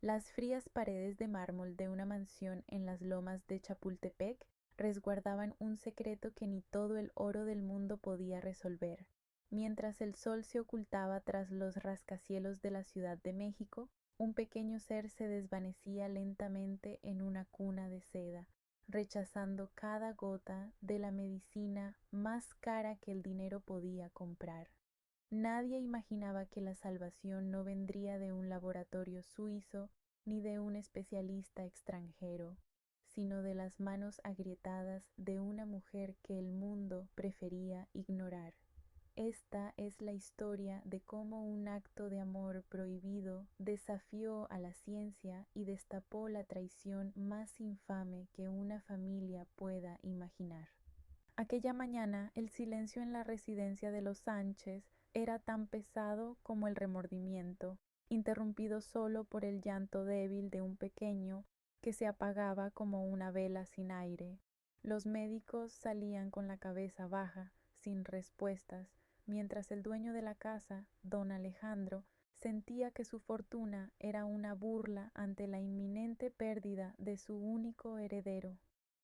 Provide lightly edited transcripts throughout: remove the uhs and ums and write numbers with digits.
Las frías paredes de mármol de una mansión en las lomas de Chapultepec resguardaban un secreto que ni todo el oro del mundo podía resolver. Mientras el sol se ocultaba tras los rascacielos de la Ciudad de México, un pequeño ser se desvanecía lentamente en una cuna de seda, rechazando cada gota de la medicina más cara que el dinero podía comprar. Nadie imaginaba que la salvación no vendría de un laboratorio suizo ni de un especialista extranjero, sino de las manos agrietadas de una mujer que el mundo prefería ignorar. Esta es la historia de cómo un acto de amor prohibido desafió a la ciencia y destapó la traición más infame que una familia pueda imaginar. Aquella mañana el silencio en la residencia de los Sánchez era tan pesado como el remordimiento, interrumpido solo por el llanto débil de un pequeño que se apagaba como una vela sin aire. Los médicos salían con la cabeza baja, sin respuestas, mientras el dueño de la casa, don Alejandro, sentía que su fortuna era una burla ante la inminente pérdida de su único heredero.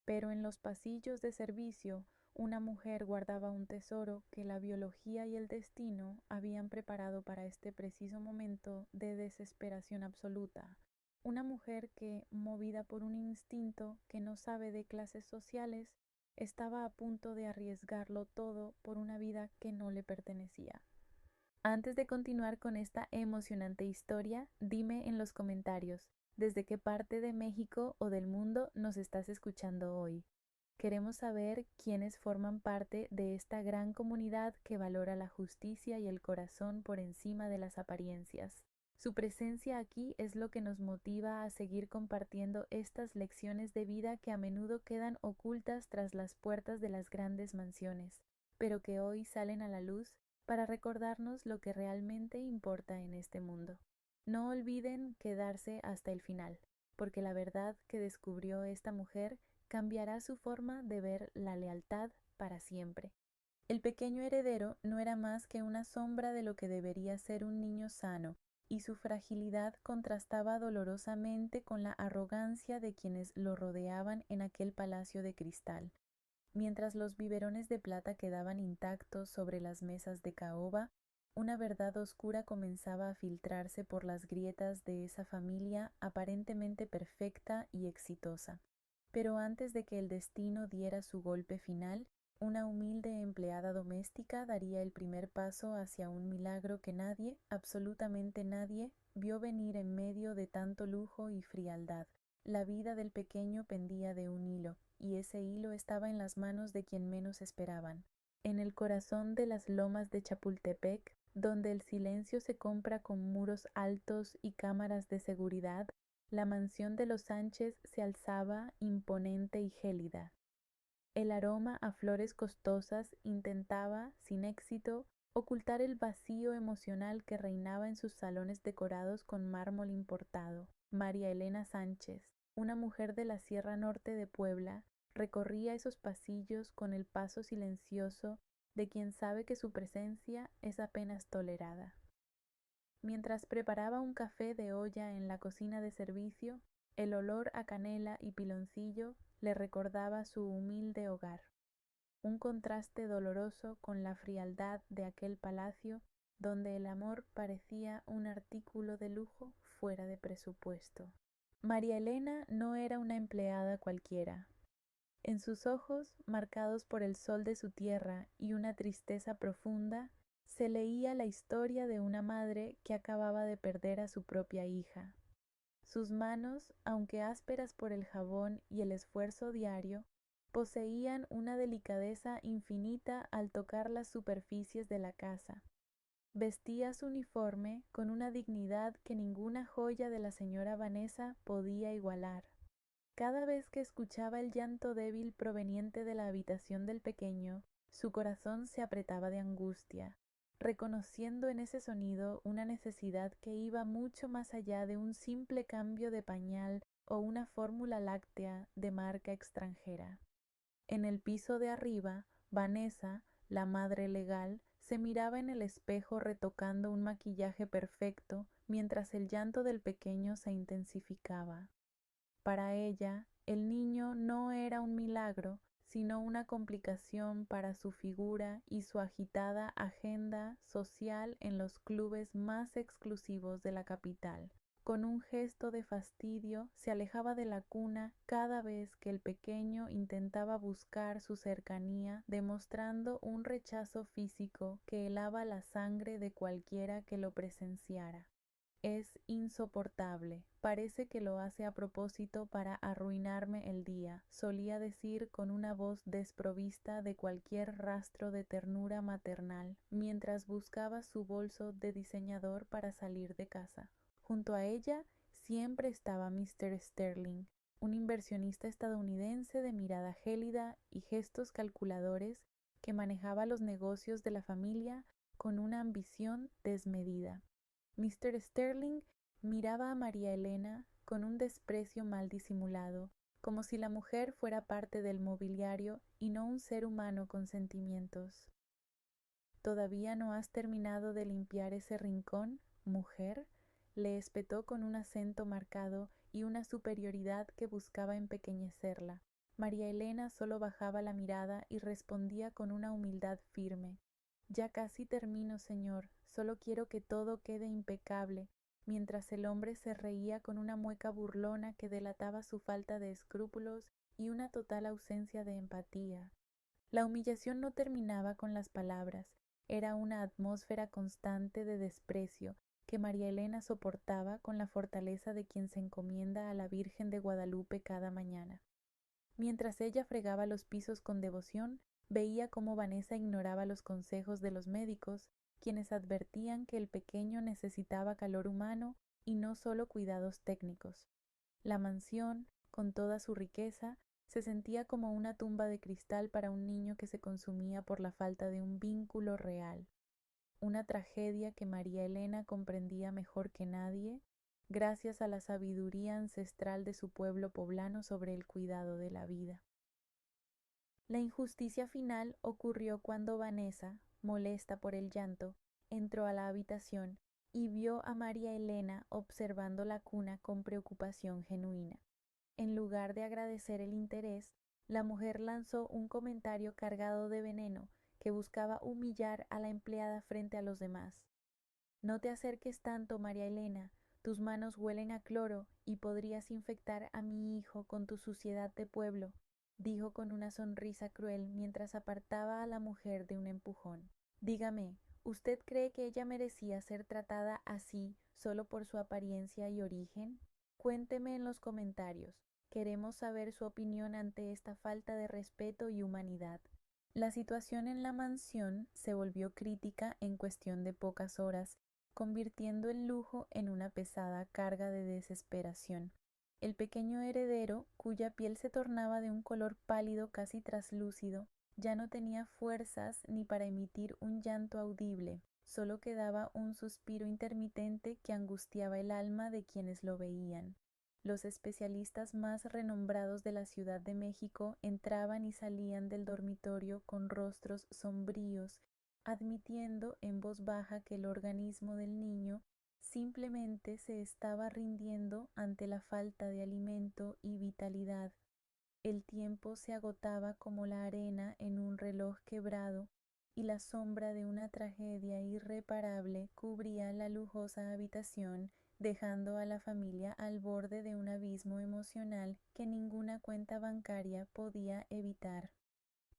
Pero en los pasillos de servicio una mujer guardaba un tesoro que la biología y el destino habían preparado para este preciso momento de desesperación absoluta. Una mujer que, movida por un instinto que no sabe de clases sociales, estaba a punto de arriesgarlo todo por una vida que no le pertenecía. Antes de continuar con esta emocionante historia, dime en los comentarios desde qué parte de México o del mundo nos estás escuchando hoy. Queremos saber quiénes forman parte de esta gran comunidad que valora la justicia y el corazón por encima de las apariencias. Su presencia aquí es lo que nos motiva a seguir compartiendo estas lecciones de vida que a menudo quedan ocultas tras las puertas de las grandes mansiones, pero que hoy salen a la luz para recordarnos lo que realmente importa en este mundo. No olviden quedarse hasta el final, porque la verdad que descubrió esta mujer cambiará su forma de ver la lealtad para siempre. El pequeño heredero no era más que una sombra de lo que debería ser un niño sano, y su fragilidad contrastaba dolorosamente con la arrogancia de quienes lo rodeaban en aquel palacio de cristal. Mientras los biberones de plata quedaban intactos sobre las mesas de caoba, una verdad oscura comenzaba a filtrarse por las grietas de esa familia aparentemente perfecta y exitosa. Pero antes de que el destino diera su golpe final, una humilde empleada doméstica daría el primer paso hacia un milagro que nadie, absolutamente nadie, vio venir en medio de tanto lujo y frialdad. La vida del pequeño pendía de un hilo, y ese hilo estaba en las manos de quien menos esperaban. En el corazón de las lomas de Chapultepec, donde el silencio se compra con muros altos y cámaras de seguridad, la mansión de los Sánchez se alzaba imponente y gélida. El aroma a flores costosas intentaba, sin éxito, ocultar el vacío emocional que reinaba en sus salones decorados con mármol importado. María Elena Sánchez, una mujer de la Sierra Norte de Puebla, recorría esos pasillos con el paso silencioso de quien sabe que su presencia es apenas tolerada. Mientras preparaba un café de olla en la cocina de servicio, el olor a canela y piloncillo le recordaba su humilde hogar, un contraste doloroso con la frialdad de aquel palacio donde el amor parecía un artículo de lujo fuera de presupuesto. María Elena no era una empleada cualquiera. En sus ojos, marcados por el sol de su tierra y una tristeza profunda, se leía la historia de una madre que acababa de perder a su propia hija. Sus manos, aunque ásperas por el jabón y el esfuerzo diario, poseían una delicadeza infinita al tocar las superficies de la casa. Vestía su uniforme con una dignidad que ninguna joya de la señora Vanessa podía igualar. Cada vez que escuchaba el llanto débil proveniente de la habitación del pequeño, su corazón se apretaba de angustia, reconociendo en ese sonido una necesidad que iba mucho más allá de un simple cambio de pañal o una fórmula láctea de marca extranjera. En el piso de arriba, Vanessa, la madre legal, Se miraba en el espejo retocando un maquillaje perfecto mientras el llanto del pequeño se intensificaba. Para ella, el niño no era un milagro, sino una complicación para su figura y su agitada agenda social en los clubes más exclusivos de la capital. Con un gesto de fastidio se alejaba de la cuna cada vez que el pequeño intentaba buscar su cercanía, demostrando un rechazo físico que helaba la sangre de cualquiera que lo presenciara. Es insoportable. Parece que lo hace a propósito para arruinarme el día, solía decir con una voz desprovista de cualquier rastro de ternura maternal, mientras buscaba su bolso de diseñador para salir de casa. Junto a ella siempre estaba Mr. Sterling, un inversionista estadounidense de mirada gélida y gestos calculadores que manejaba los negocios de la familia con una ambición desmedida. Mr. Sterling miraba a María Elena con un desprecio mal disimulado, como si la mujer fuera parte del mobiliario y no un ser humano con sentimientos. ¿Todavía no has terminado de limpiar ese rincón, mujer?, le espetó con un acento marcado y una superioridad que buscaba empequeñecerla. María Elena solo bajaba la mirada y respondía con una humildad firme. Ya casi termino, señor, solo quiero que todo quede impecable, mientras el hombre se reía con una mueca burlona que delataba su falta de escrúpulos y una total ausencia de empatía. La humillación no terminaba con las palabras, era una atmósfera constante de desprecio que María Elena soportaba con la fortaleza de quien se encomienda a la Virgen de Guadalupe cada mañana. Mientras ella fregaba los pisos con devoción, veía cómo Vanessa ignoraba los consejos de los médicos, quienes advertían que el pequeño necesitaba calor humano y no solo cuidados técnicos. La mansión, con toda su riqueza, se sentía como una tumba de cristal para un niño que se consumía por la falta de un vínculo real. Una tragedia que María Elena comprendía mejor que nadie, gracias a la sabiduría ancestral de su pueblo poblano sobre el cuidado de la vida. La injusticia final ocurrió cuando Vanessa, molesta por el llanto, entró a la habitación y vio a María Elena observando la cuna con preocupación genuina. En lugar de agradecer el interés, la mujer lanzó un comentario cargado de veneno que buscaba humillar a la empleada frente a los demás. No te acerques tanto, María Elena, tus manos huelen a cloro y podrías infectar a mi hijo con tu suciedad de pueblo, dijo con una sonrisa cruel mientras apartaba a la mujer de un empujón. Dígame, ¿usted cree que ella merecía ser tratada así solo por su apariencia y origen? Cuénteme en los comentarios. Queremos saber su opinión ante esta falta de respeto y humanidad. La situación en la mansión se volvió crítica en cuestión de pocas horas, convirtiendo el lujo en una pesada carga de desesperación. El pequeño heredero, cuya piel se tornaba de un color pálido casi traslúcido, ya no tenía fuerzas ni para emitir un llanto audible, solo quedaba un suspiro intermitente que angustiaba el alma de quienes lo veían. Los especialistas más renombrados de la Ciudad de México entraban y salían del dormitorio con rostros sombríos, admitiendo en voz baja que el organismo del niño simplemente se estaba rindiendo ante la falta de alimento y vitalidad. El tiempo se agotaba como la arena en un reloj quebrado y la sombra de una tragedia irreparable cubría la lujosa habitación, dejando a la familia al borde de un abismo emocional que ninguna cuenta bancaria podía evitar.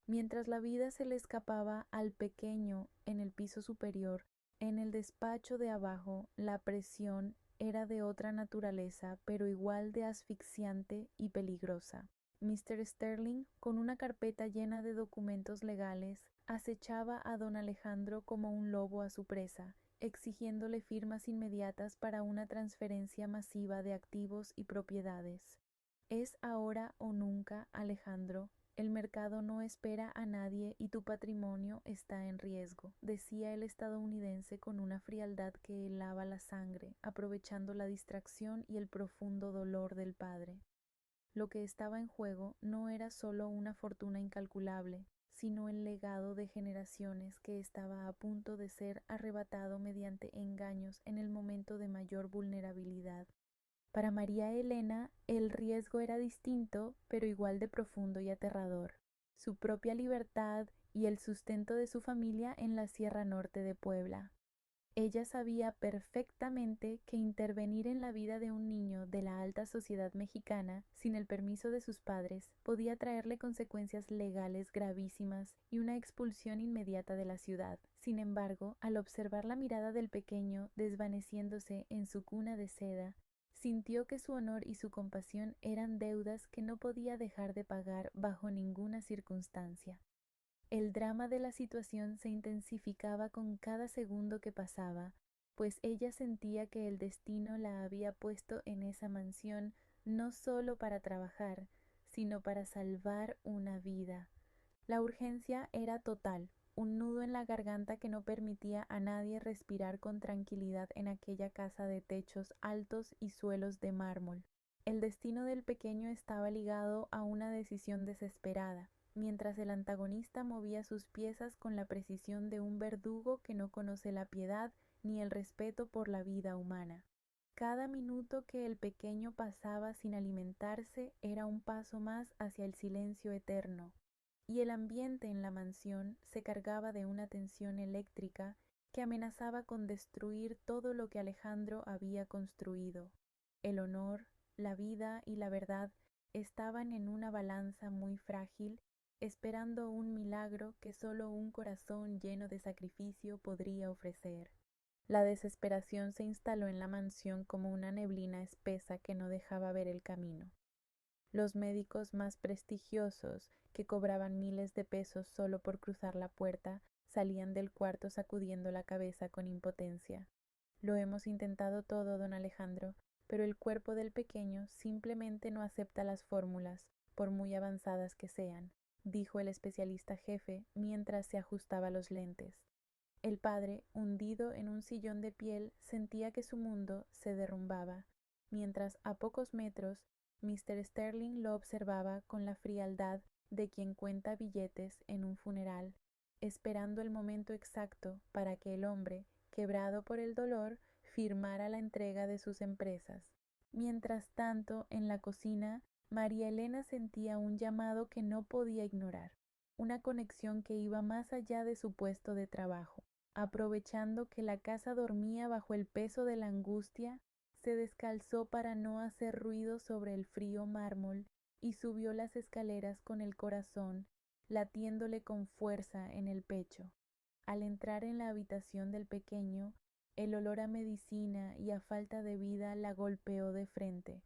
Mientras la vida se le escapaba al pequeño en el piso superior, en el despacho de abajo la presión era de otra naturaleza, pero igual de asfixiante y peligrosa. Mr. Sterling, con una carpeta llena de documentos legales, acechaba a don Alejandro como un lobo a su presa, exigiéndole firmas inmediatas para una transferencia masiva de activos y propiedades. Es ahora o nunca, Alejandro. El mercado no espera a nadie y tu patrimonio está en riesgo, decía el estadounidense con una frialdad que helaba la sangre, aprovechando la distracción y el profundo dolor del padre. Lo que estaba en juego no era solo una fortuna incalculable, sino el legado de generaciones que estaba a punto de ser arrebatado mediante engaños en el momento de mayor vulnerabilidad. Para María Elena, el riesgo era distinto, pero igual de profundo y aterrador. Su propia libertad y el sustento de su familia en la Sierra Norte de Puebla. Ella sabía perfectamente que intervenir en la vida de un niño de la alta sociedad mexicana sin el permiso de sus padres podía traerle consecuencias legales gravísimas y una expulsión inmediata de la ciudad. Sin embargo, al observar la mirada del pequeño desvaneciéndose en su cuna de seda, sintió que su honor y su compasión eran deudas que no podía dejar de pagar bajo ninguna circunstancia. El drama de la situación se intensificaba con cada segundo que pasaba, pues ella sentía que el destino la había puesto en esa mansión no solo para trabajar, sino para salvar una vida. La urgencia era total, un nudo en la garganta que no permitía a nadie respirar con tranquilidad en aquella casa de techos altos y suelos de mármol. El destino del pequeño estaba ligado a una decisión desesperada, mientras el antagonista movía sus piezas con la precisión de un verdugo que no conoce la piedad ni el respeto por la vida humana. Cada minuto que el pequeño pasaba sin alimentarse era un paso más hacia el silencio eterno, y el ambiente en la mansión se cargaba de una tensión eléctrica que amenazaba con destruir todo lo que Alejandro había construido. El honor, la vida y la verdad estaban en una balanza muy frágil, esperando un milagro que solo un corazón lleno de sacrificio podría ofrecer. La desesperación se instaló en la mansión como una neblina espesa que no dejaba ver el camino. Los médicos más prestigiosos, que cobraban miles de pesos solo por cruzar la puerta, salían del cuarto sacudiendo la cabeza con impotencia. Lo hemos intentado todo, don Alejandro, pero el cuerpo del pequeño simplemente no acepta las fórmulas, por muy avanzadas que sean, dijo el especialista jefe mientras se ajustaba los lentes. El padre, hundido en un sillón de piel, sentía que su mundo se derrumbaba, mientras a pocos metros Mr. Sterling lo observaba con la frialdad de quien cuenta billetes en un funeral, esperando el momento exacto para que el hombre, quebrado por el dolor, firmara la entrega de sus empresas. Mientras tanto, en la cocina, María Elena sentía un llamado que no podía ignorar, una conexión que iba más allá de su puesto de trabajo. Aprovechando que la casa dormía bajo el peso de la angustia, se descalzó para no hacer ruido sobre el frío mármol y subió las escaleras con el corazón latiéndole con fuerza en el pecho. Al entrar en la habitación del pequeño, el olor a medicina y a falta de vida la golpeó de frente.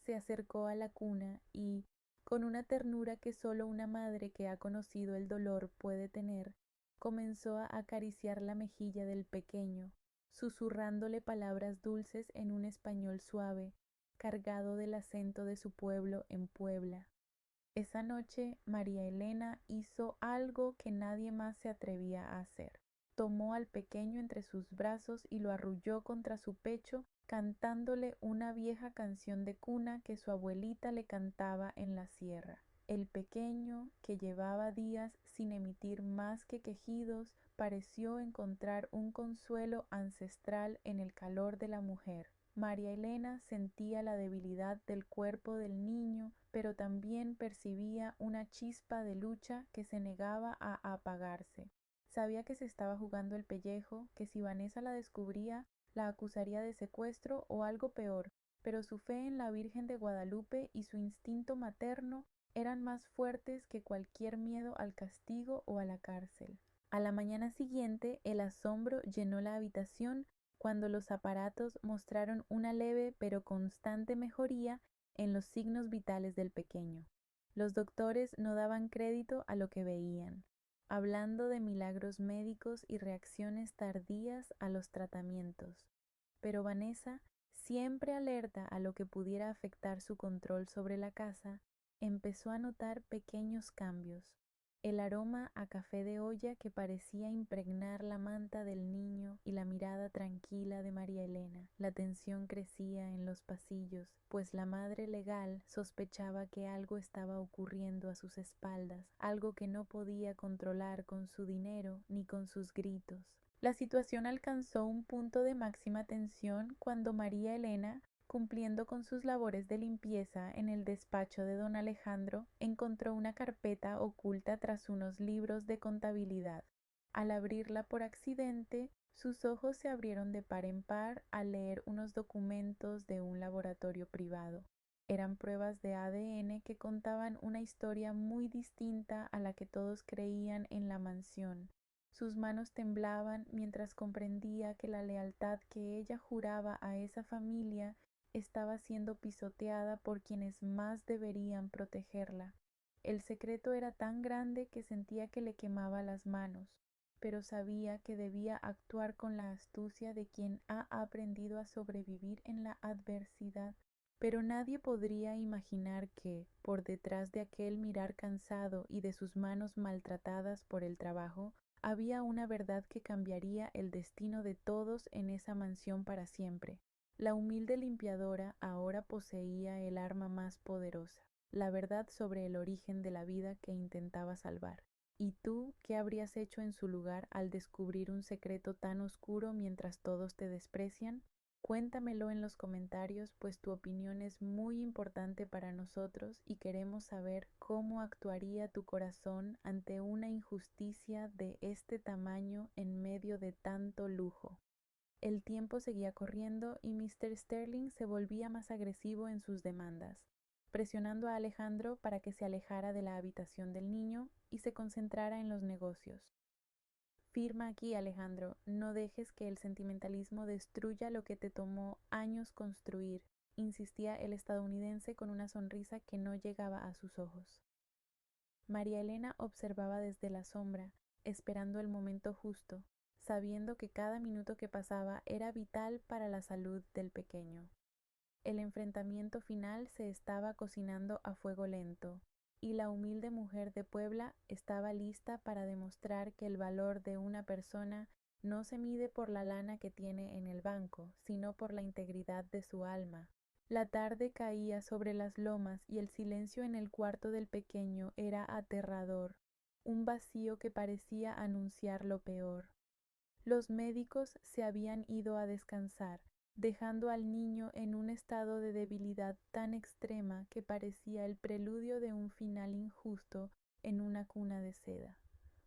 Se acercó a la cuna y, con una ternura que solo una madre que ha conocido el dolor puede tener, comenzó a acariciar la mejilla del pequeño, susurrándole palabras dulces en un español suave, cargado del acento de su pueblo en Puebla. Esa noche María Elena hizo algo que nadie más se atrevía a hacer. Tomó al pequeño entre sus brazos y lo arrulló contra su pecho, cantándole una vieja canción de cuna que su abuelita le cantaba en la sierra. El pequeño, que llevaba días sin emitir más que quejidos, pareció encontrar un consuelo ancestral en el calor de la mujer. María Elena sentía la debilidad del cuerpo del niño, pero también percibía una chispa de lucha que se negaba a apagarse. Sabía que se estaba jugando el pellejo, que si Vanessa la descubría, la acusaría de secuestro o algo peor, pero su fe en la Virgen de Guadalupe y su instinto materno eran más fuertes que cualquier miedo al castigo o a la cárcel. A la mañana siguiente, el asombro llenó la habitación cuando los aparatos mostraron una leve pero constante mejoría en los signos vitales del pequeño. Los doctores no daban crédito a lo que veían, hablando de milagros médicos y reacciones tardías a los tratamientos. Pero Vanessa, siempre alerta a lo que pudiera afectar su control sobre la casa, empezó a notar pequeños cambios. El aroma a café de olla que parecía impregnar la manta del niño y la mirada tranquila de María Elena. La tensión crecía en los pasillos, pues la madre legal sospechaba que algo estaba ocurriendo a sus espaldas, algo que no podía controlar con su dinero ni con sus gritos. La situación alcanzó un punto de máxima tensión cuando María Elena, cumpliendo con sus labores de limpieza en el despacho de don Alejandro, encontró una carpeta oculta tras unos libros de contabilidad. Al abrirla por accidente, sus ojos se abrieron de par en par al leer unos documentos de un laboratorio privado. Eran pruebas de ADN que contaban una historia muy distinta a la que todos creían en la mansión. Sus manos temblaban mientras comprendía que la lealtad que ella juraba a esa familia estaba siendo pisoteada por quienes más deberían protegerla. El secreto era tan grande que sentía que le quemaba las manos, pero sabía que debía actuar con la astucia de quien ha aprendido a sobrevivir en la adversidad. Pero nadie podría imaginar que, por detrás de aquel mirar cansado y de sus manos maltratadas por el trabajo, había una verdad que cambiaría el destino de todos en esa mansión para siempre. La humilde limpiadora ahora poseía el arma más poderosa, la verdad sobre el origen de la vida que intentaba salvar. ¿Y tú qué habrías hecho en su lugar al descubrir un secreto tan oscuro mientras todos te desprecian? Cuéntamelo en los comentarios, pues tu opinión es muy importante para nosotros y queremos saber cómo actuaría tu corazón ante una injusticia de este tamaño en medio de tanto lujo. El tiempo seguía corriendo y Mr. Sterling se volvía más agresivo en sus demandas, presionando a Alejandro para que se alejara de la habitación del niño y se concentrara en los negocios. Firma aquí, Alejandro, no dejes que el sentimentalismo destruya lo que te tomó años construir, insistía el estadounidense con una sonrisa que no llegaba a sus ojos. María Elena observaba desde la sombra, esperando el momento justo, sabiendo que cada minuto que pasaba era vital para la salud del pequeño. El enfrentamiento final se estaba cocinando a fuego lento, y la humilde mujer de Puebla estaba lista para demostrar que el valor de una persona no se mide por la lana que tiene en el banco, sino por la integridad de su alma. La tarde caía sobre las lomas y el silencio en el cuarto del pequeño era aterrador, un vacío que parecía anunciar lo peor. Los médicos se habían ido a descansar, dejando al niño en un estado de debilidad tan extrema que parecía el preludio de un final injusto en una cuna de seda.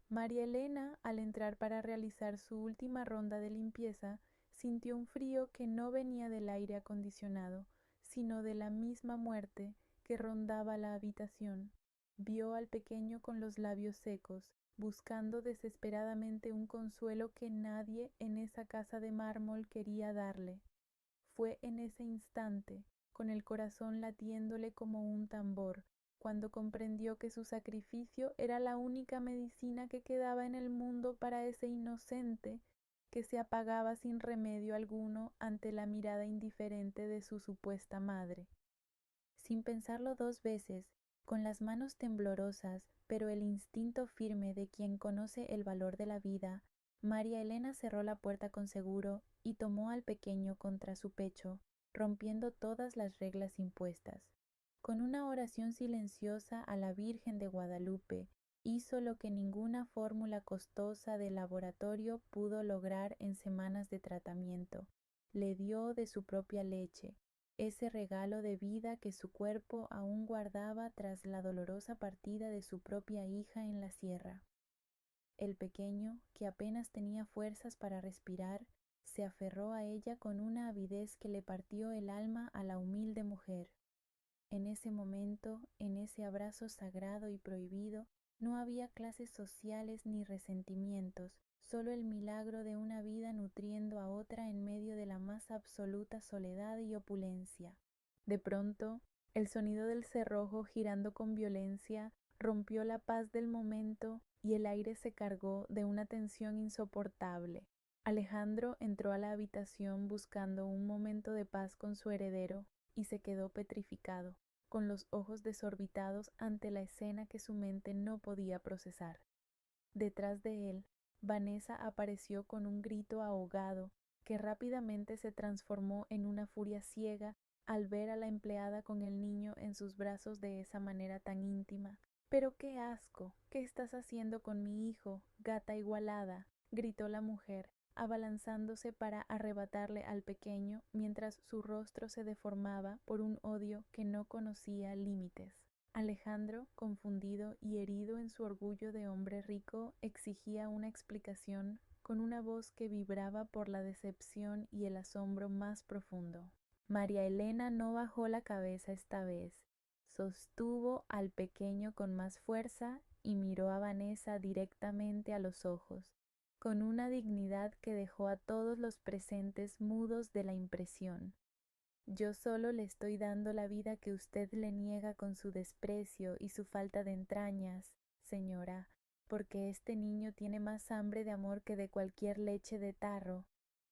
María Elena, al entrar para realizar su última ronda de limpieza, sintió un frío que no venía del aire acondicionado, sino de la misma muerte que rondaba la habitación. Vio al pequeño con los labios secos, buscando desesperadamente un consuelo que nadie en esa casa de mármol quería darle. Fue en ese instante, con el corazón latiéndole como un tambor, cuando comprendió que su sacrificio era la única medicina que quedaba en el mundo para ese inocente que se apagaba sin remedio alguno ante la mirada indiferente de su supuesta madre. Sin pensarlo dos veces, con las manos temblorosas, pero el instinto firme de quien conoce el valor de la vida, María Elena cerró la puerta con seguro y tomó al pequeño contra su pecho, rompiendo todas las reglas impuestas. Con una oración silenciosa a la Virgen de Guadalupe, hizo lo que ninguna fórmula costosa de laboratorio pudo lograr en semanas de tratamiento. Le dio de su propia leche, ese regalo de vida que su cuerpo aún guardaba tras la dolorosa partida de su propia hija en la sierra. El pequeño, que apenas tenía fuerzas para respirar, se aferró a ella con una avidez que le partió el alma a la humilde mujer. En ese momento, en ese abrazo sagrado y prohibido, no había clases sociales ni resentimientos, solo el milagro de una vida nutriendo a otra en medio de la más absoluta soledad y opulencia. De pronto, el sonido del cerrojo girando con violencia rompió la paz del momento y el aire se cargó de una tensión insoportable. Alejandro entró a la habitación buscando un momento de paz con su heredero y se quedó petrificado. con los ojos desorbitados ante la escena que su mente no podía procesar. Detrás de él, Vanessa apareció con un grito ahogado que rápidamente se transformó en una furia ciega al ver a la empleada con el niño en sus brazos de esa manera tan íntima. «¡Pero qué asco! ¿Qué estás haciendo con mi hijo, gata igualada?», gritó la mujer, abalanzándose para arrebatarle al pequeño mientras su rostro se deformaba por un odio que no conocía límites. Alejandro, confundido y herido en su orgullo de hombre rico, exigía una explicación con una voz que vibraba por la decepción y el asombro más profundo. María Elena no bajó la cabeza esta vez. Sostuvo al pequeño con más fuerza y miró a Vanessa directamente a los ojos, con una dignidad que dejó a todos los presentes mudos de la impresión. «Yo solo le estoy dando la vida que usted le niega con su desprecio y su falta de entrañas, señora, porque este niño tiene más hambre de amor que de cualquier leche de tarro»,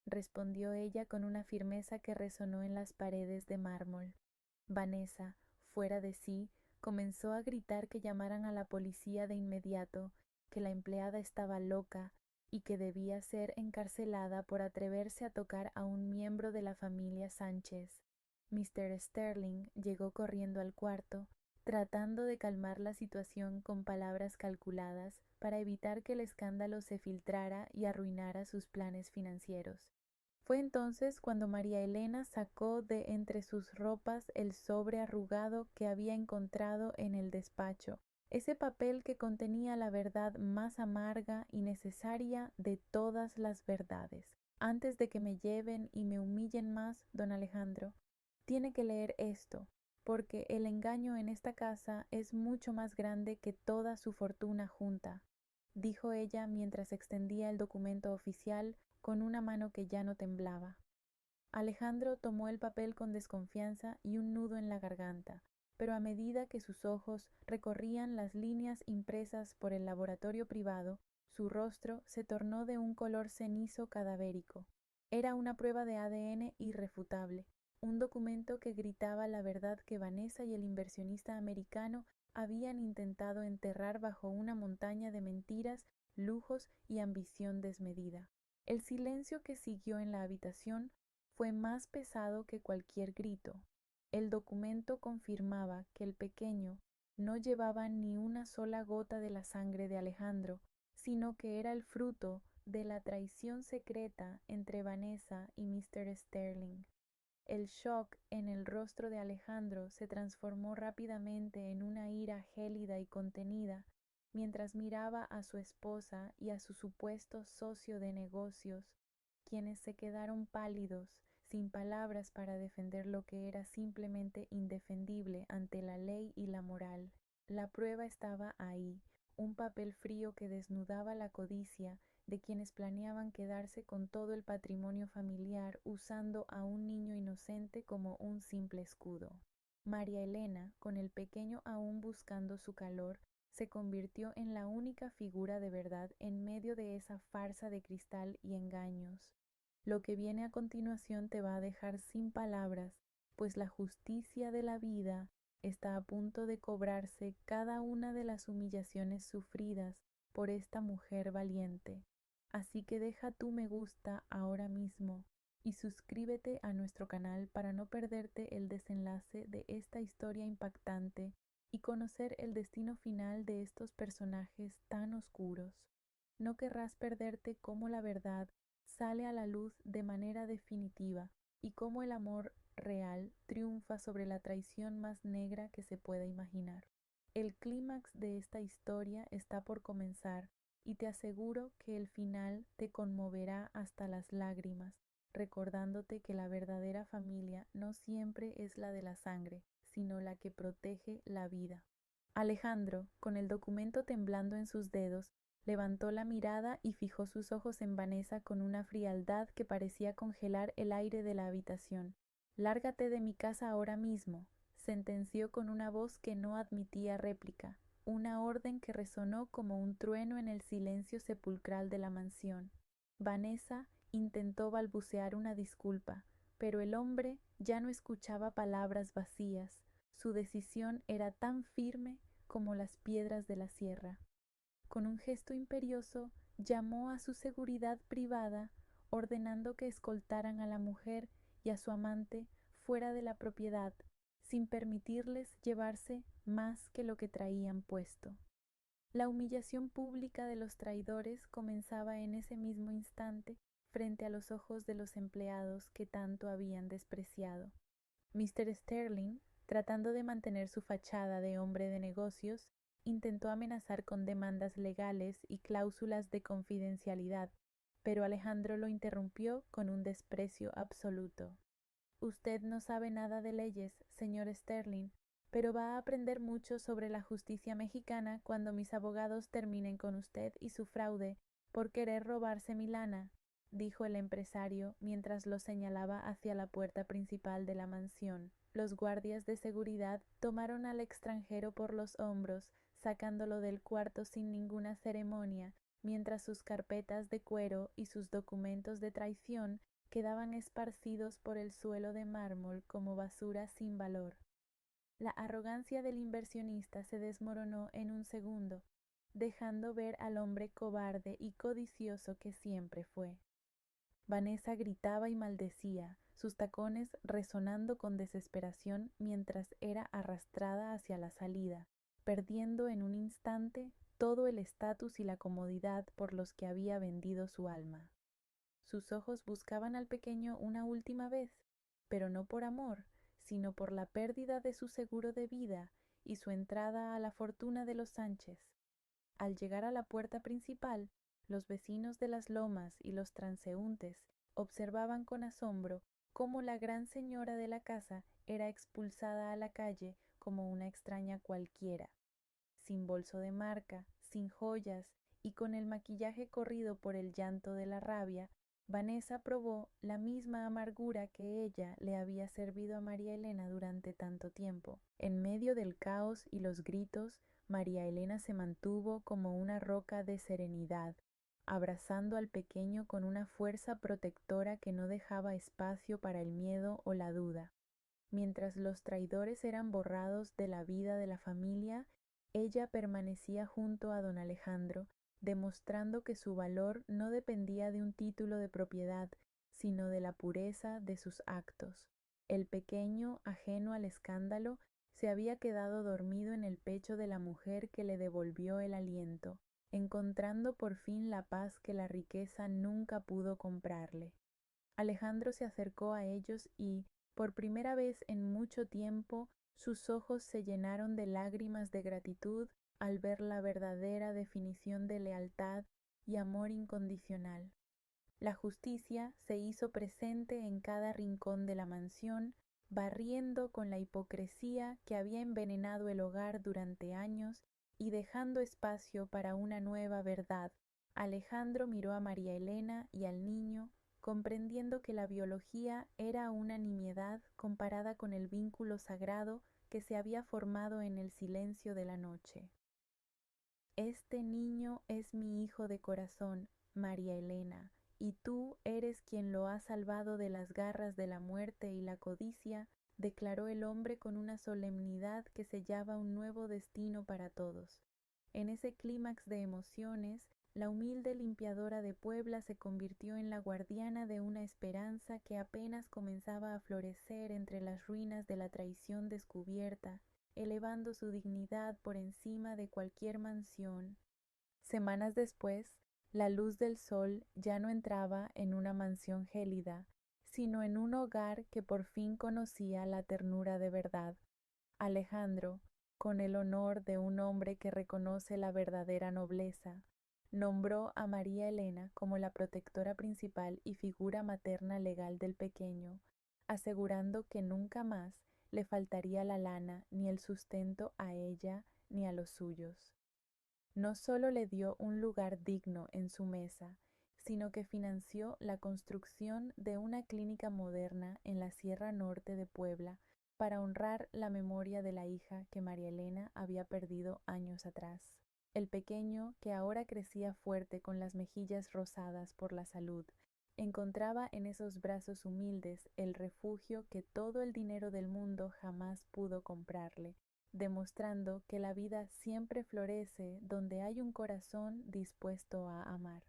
respondió ella con una firmeza que resonó en las paredes de mármol. Vanessa, fuera de sí, comenzó a gritar que llamaran a la policía de inmediato, que la empleada estaba loca y que debía ser encarcelada por atreverse a tocar a un miembro de la familia Sánchez. Mr. Sterling llegó corriendo al cuarto, tratando de calmar la situación con palabras calculadas para evitar que el escándalo se filtrara y arruinara sus planes financieros. Fue entonces cuando María Elena sacó de entre sus ropas el sobre arrugado que había encontrado en el despacho, ese papel que contenía la verdad más amarga y necesaria de todas las verdades. «Antes de que me lleven y me humillen más, don Alejandro, tiene que leer esto, porque el engaño en esta casa es mucho más grande que toda su fortuna junta», dijo ella mientras extendía el documento oficial con una mano que ya no temblaba. Alejandro tomó el papel con desconfianza y un nudo en la garganta, pero a medida que sus ojos recorrían las líneas impresas por el laboratorio privado, su rostro se tornó de un color cenizo cadavérico. Era una prueba de ADN irrefutable, un documento que gritaba la verdad que Vanessa y el inversionista americano habían intentado enterrar bajo una montaña de mentiras, lujos y ambición desmedida. El silencio que siguió en la habitación fue más pesado que cualquier grito. El documento confirmaba que el pequeño no llevaba ni una sola gota de la sangre de Alejandro, sino que era el fruto de la traición secreta entre Vanessa y Mr. Sterling. El shock en el rostro de Alejandro se transformó rápidamente en una ira gélida y contenida, mientras miraba a su esposa y a su supuesto socio de negocios, quienes se quedaron pálidos, sin palabras para defender lo que era simplemente indefendible ante la ley y la moral. La prueba estaba ahí, un papel frío que desnudaba la codicia de quienes planeaban quedarse con todo el patrimonio familiar usando a un niño inocente como un simple escudo. María Elena, con el pequeño aún buscando su calor, se convirtió en la única figura de verdad en medio de esa farsa de cristal y engaños. Lo que viene a continuación te va a dejar sin palabras, pues la justicia de la vida está a punto de cobrarse cada una de las humillaciones sufridas por esta mujer valiente. Así que deja tu me gusta ahora mismo y suscríbete a nuestro canal para no perderte el desenlace de esta historia impactante y conocer el destino final de estos personajes tan oscuros. No querrás perderte cómo la verdad sale a la luz de manera definitiva y cómo el amor real triunfa sobre la traición más negra que se pueda imaginar. El clímax de esta historia está por comenzar y te aseguro que el final te conmoverá hasta las lágrimas, recordándote que la verdadera familia no siempre es la de la sangre, sino la que protege la vida. Alejandro, con el documento temblando en sus dedos, levantó la mirada y fijó sus ojos en Vanessa con una frialdad que parecía congelar el aire de la habitación. «Lárgate de mi casa ahora mismo», sentenció con una voz que no admitía réplica, una orden que resonó como un trueno en el silencio sepulcral de la mansión. Vanessa intentó balbucear una disculpa, pero el hombre ya no escuchaba palabras vacías, Su decisión era tan firme como las piedras de la sierra. Con un gesto imperioso llamó a su seguridad privada, ordenando que escoltaran a la mujer y a su amante fuera de la propiedad, sin permitirles llevarse más que lo que traían puesto. La humillación pública de los traidores comenzaba en ese mismo instante frente a los ojos de los empleados que tanto habían despreciado. Mr. Sterling, tratando de mantener su fachada de hombre de negocios, intentó amenazar con demandas legales y cláusulas de confidencialidad, pero Alejandro lo interrumpió con un desprecio absoluto. Usted no sabe nada de leyes, señor Sterling, pero va a aprender mucho sobre la justicia mexicana cuando mis abogados terminen con usted y su fraude por querer robarse mi lana, dijo el empresario mientras lo señalaba hacia la puerta principal de la mansión. Los guardias de seguridad tomaron al extranjero por los hombros, sacándolo del cuarto sin ninguna ceremonia, mientras sus carpetas de cuero y sus documentos de traición quedaban esparcidos por el suelo de mármol como basura sin valor. La arrogancia del inversionista se desmoronó en un segundo, dejando ver al hombre cobarde y codicioso que siempre fue. Vanessa gritaba y maldecía, sus tacones resonando con desesperación mientras era arrastrada hacia la salida, perdiendo en un instante todo el estatus y la comodidad por los que había vendido su alma. Sus ojos buscaban al pequeño una última vez, pero no por amor, sino por la pérdida de su seguro de vida y su entrada a la fortuna de los Sánchez. Al llegar a la puerta principal, los vecinos de las lomas y los transeúntes observaban con asombro cómo la gran señora de la casa era expulsada a la calle como una extraña cualquiera, sin bolso de marca, sin joyas y con el maquillaje corrido por el llanto de la rabia. Vanessa probó la misma amargura que ella le había servido a María Elena durante tanto tiempo. En medio del caos y los gritos, María Elena se mantuvo como una roca de serenidad, abrazando al pequeño con una fuerza protectora que no dejaba espacio para el miedo o la duda. Mientras los traidores eran borrados de la vida de la familia, ella permanecía junto a don Alejandro, demostrando que su valor no dependía de un título de propiedad, sino de la pureza de sus actos. El pequeño, ajeno al escándalo, se había quedado dormido en el pecho de la mujer que le devolvió el aliento, encontrando por fin la paz que la riqueza nunca pudo comprarle. Alejandro se acercó a ellos y, por primera vez en mucho tiempo, sus ojos se llenaron de lágrimas de gratitud al ver la verdadera definición de lealtad y amor incondicional. La justicia se hizo presente en cada rincón de la mansión, barriendo con la hipocresía que había envenenado el hogar durante años y dejando espacio para una nueva verdad. Alejandro miró a María Elena y al niño, comprendiendo que la biología era una nimiedad comparada con el vínculo sagrado que se había formado en el silencio de la noche. Este niño es mi hijo de corazón, María Elena, y tú eres quien lo ha salvado de las garras de la muerte y la codicia, declaró el hombre con una solemnidad que sellaba un nuevo destino para todos. En ese clímax de emociones, la humilde limpiadora de Puebla se convirtió en la guardiana de una esperanza que apenas comenzaba a florecer entre las ruinas de la traición descubierta, elevando su dignidad por encima de cualquier mansión. Semanas después, la luz del sol ya no entraba en una mansión gélida, sino en un hogar que por fin conocía la ternura de verdad. Alejandro, con el honor de un hombre que reconoce la verdadera nobleza, nombró a María Elena como la protectora principal y figura materna legal del pequeño, asegurando que nunca más le faltaría la lana ni el sustento a ella ni a los suyos. No solo le dio un lugar digno en su mesa, sino que financió la construcción de una clínica moderna en la Sierra Norte de Puebla para honrar la memoria de la hija que María Elena había perdido años atrás. El pequeño, que ahora crecía fuerte con las mejillas rosadas por la salud, Encontraba en esos brazos humildes el refugio que todo el dinero del mundo jamás pudo comprarle, demostrando que la vida siempre florece donde hay un corazón dispuesto a amar.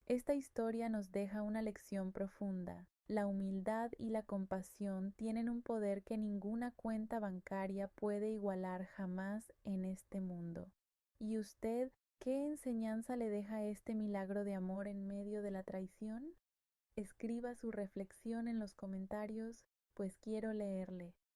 Esta historia nos deja una lección profunda. La humildad y la compasión tienen un poder que ninguna cuenta bancaria puede igualar jamás en este mundo. ¿Y usted qué enseñanza le deja este milagro de amor en medio de la traición? Escriba su reflexión en los comentarios, pues quiero leerle.